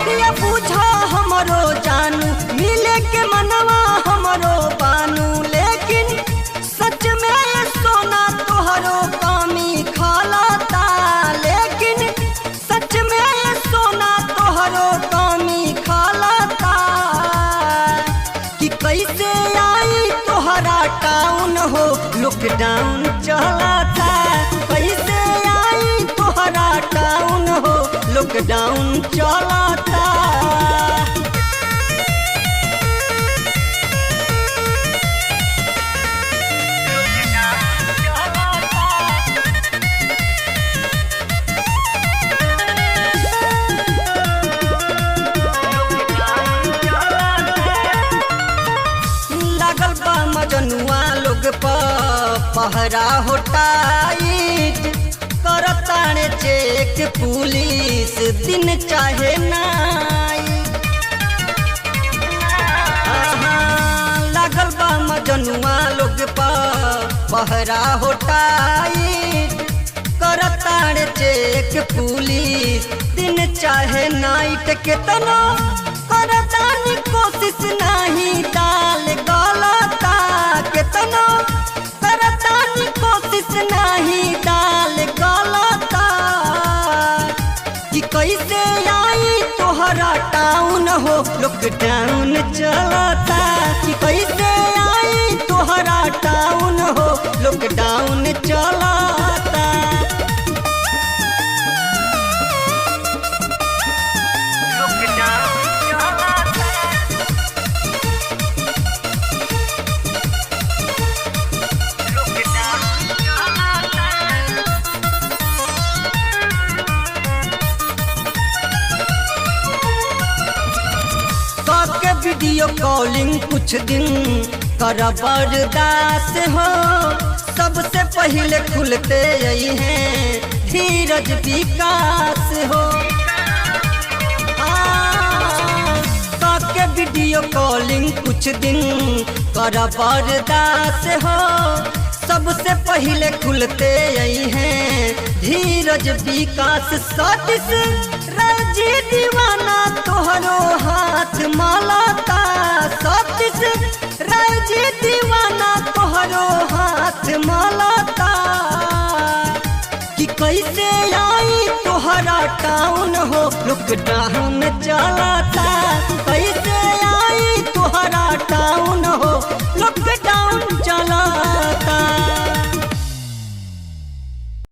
बतिया पूछा हमरो जानू, मिले के मनवा हमरो बानू, लेकिन सच में सोना तोहरो कमी खालाता, लेकिन सच में सोना तोहरो कमी खालाता। कि कैसे आई तोहरा टाउन हो, लॉकडाउन चलाता, कैसे आई तोहरा टाउन हो, लॉकडाउन चलाता। लागल बा मजनुआ लोग पहरा होटाई, करताने चेक पुलिस दिन चाहे नाइट। लागल बा मजनुआ लोग पहरा होटाई, करताने चेक पुलिस दिन चाहे नाइट। केतना करतानी कोशिश नहीं डाल गलता, केतना करतानी कोशिश नहीं डाल गलता। कि कैसे आई तोहरा टाउन हो, लॉकडाउन चलता, कि कैसे आई तोहरा टाउन हो, लॉकडाउन चलता। वीडियो कॉलिंग कुछ दिन कर बर्दाश्त हो, सबसे पहले खुलते यही हैं धीरज विकास हो। वीडियो कॉलिंग कुछ दिन कर बर्दाश्त हो, सबसे पहले खुलते यही हैं धीरज विकास। सतीश राजी दीवाना तोहरो हाथ मालाता, सतीश राजी दीवाना तोहरो हाथ मालाता। कि कैसे आई तोहरा टाउन हो, लॉकडाउन